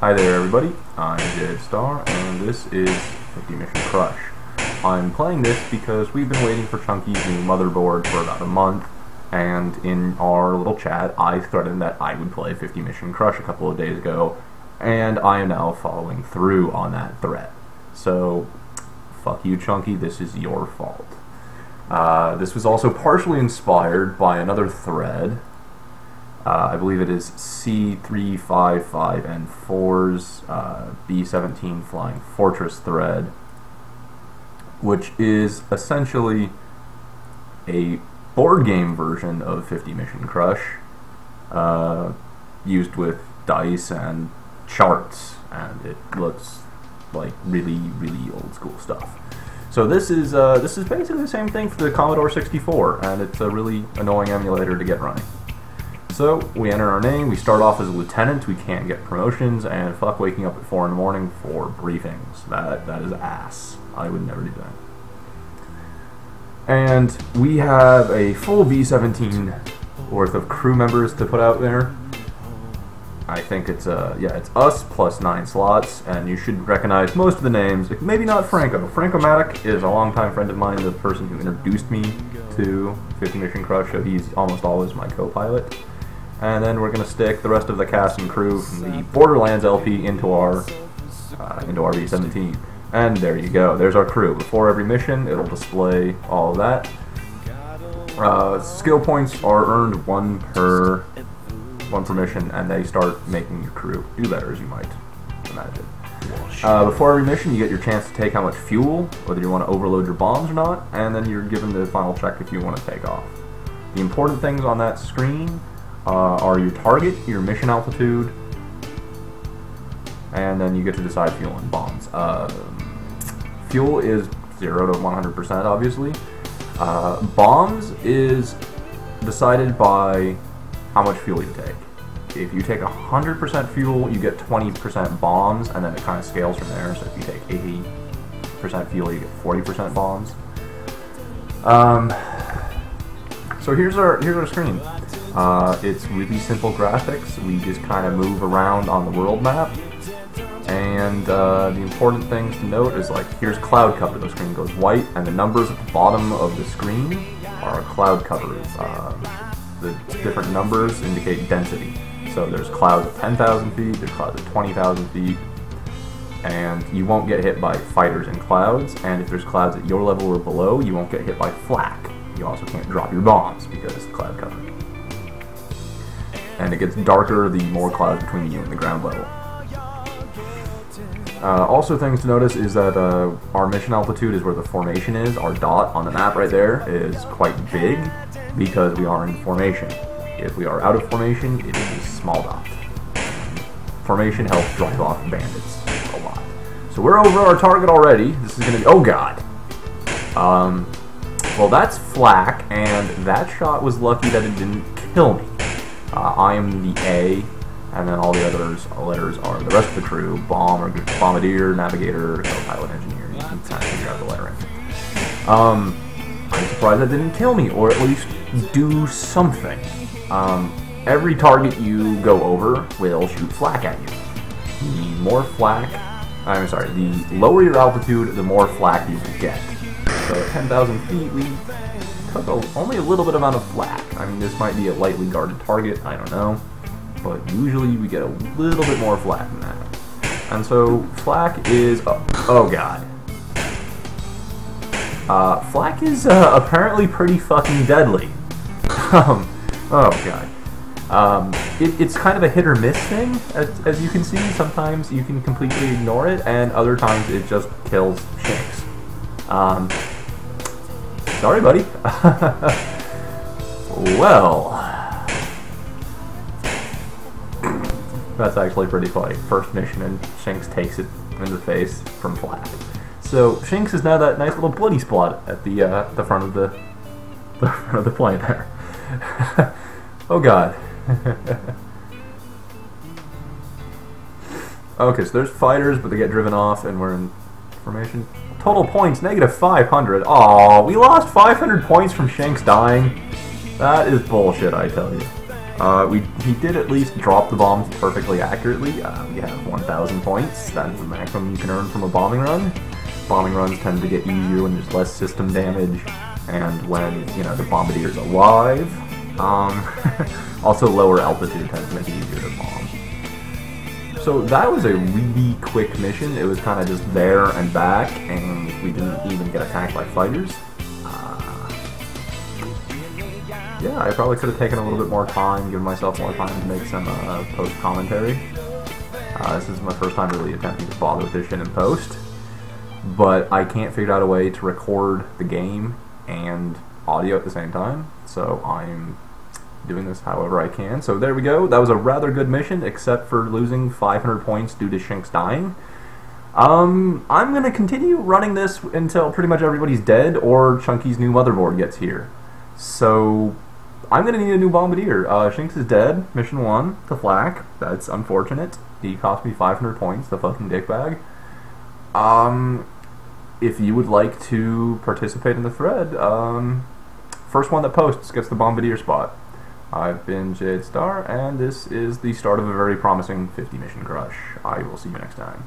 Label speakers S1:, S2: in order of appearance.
S1: Hi there everybody, I'm Jade and this is 50 Mission Crush. I'm playing this because we've been waiting for Chunky's new motherboard for about a month, and in our little chat I threatened that I would play 50 Mission Crush a couple of days ago, and I am now following through on that threat. So, fuck you Chunky, this is your fault. This was also partially inspired by another thread. I believe it is C355N4's B-17 Flying Fortress thread, which is essentially a board game version of 50 Mission Crush, used with dice and charts, and it looks like really old school stuff. So this is basically the same thing for the Commodore 64, and it's a really annoying emulator to get running. So, we enter our name, we start off as a lieutenant, we can't get promotions, and fuck waking up at 4 in the morning for briefings. That is ass. I would never do that. And we have a full B-17 worth of crew members to put out there. I think it's it's us plus 9 slots, and you should recognize most of the names. Maybe not Franco. Franco-Matic is a longtime friend of mine, the person who introduced me to 50 Mission Crush, so he's almost always my co-pilot. And then we're going to stick the rest of the cast and crew from the Borderlands LP into our B-17. And there you go. There's our crew. Before every mission, it'll display all of that. Skill points are earned one per mission, and they start making your crew do better, as you might imagine. Before every mission, you get your chance to take how much fuel, whether you want to overload your bombs or not, and then you're given the final check if you want to take off. The important things on that screen are your target, your mission altitude, and then you get to decide fuel and bombs. Fuel is 0 to 100%, obviously. Bombs is decided by how much fuel you take. If you take 100% fuel, you get 20% bombs, and then it kind of scales from there. So if you take 80% fuel, you get 40% bombs. So here's our screen. It's really simple graphics. We just kind of move around on the world map, and the important things to note is, like, here's cloud cover. The screen goes white, and the numbers at the bottom of the screen are cloud covers. The different numbers indicate density. So there's clouds at 10,000 feet, there's clouds at 20,000 feet, and you won't get hit by fighters in clouds, and if there's clouds at your level or below, you won't get hit by flak. You also can't drop your bombs because it's cloud covered. And it gets darker the more clouds between you and the ground level. Also, things to notice is that our mission altitude is where the formation is. Our dot on the map right there is quite big because we are in formation. If we are out of formation, it is a small dot. Formation helps drive off bandits a lot. So we're over our target already. This is going to be... oh god! Well, that's flak, and that shot was lucky that it didn't kill me. I am the A, and then all the other letters are the rest of the crew. Bombardier, navigator, co-pilot, engineer. You can kind of figure out the lettering. I'm surprised that didn't kill me, or at least do something. Every target you go over will shoot flak at you. The lower your altitude, the more flak you will get. So at 10,000 feet, we took only a little bit amount of flak. I mean, this might be a lightly guarded target, I don't know. But usually we get a little bit more flak than that. And so flak is... oh god. Flak is apparently pretty fucking deadly. Oh god. It's kind of a hit or miss thing, as you can see. Sometimes you can completely ignore it, and other times it just kills Shanks. Sorry, buddy. Well, that's actually pretty funny. First mission, and Shanks takes it in the face from flak. So Shanks is now that nice little bloody spot at the front of the plane there. Oh god. Okay, so there's fighters, but they get driven off, and we're in formation. Total points, negative 500. Aw, we lost 500 points from Shanks dying. That is bullshit, I tell you. He did at least drop the bombs perfectly accurately. We have 1,000 points. That is the maximum you can earn from a bombing run. Bombing runs tend to get easier when there's less system damage and when, you know, the bombardier's alive. Also, lower altitude tends to make it easier to bomb. So that was a really quick mission. It was kind of just there and back, and we didn't even get attacked by fighters. Yeah, I probably could have taken a little bit more time, given myself more time to make some post-commentary. This is my first time really attempting to bother with this shit in post. But I can't figure out a way to record the game and audio at the same time, so I'm doing this however I can. So there we go. That was a rather good mission, except for losing 500 points due to Shinx dying. I'm going to continue running this until pretty much everybody's dead or Chunky's new motherboard gets here. So I'm going to need a new bombardier. Shinx is dead. Mission 1 to Flak. That's unfortunate. He cost me 500 points, the fucking dickbag. If you would like to participate in the thread, first one that posts gets the bombardier spot. I've been Jade Star, and this is the start of a very promising 50 mission crush. I will see you next time.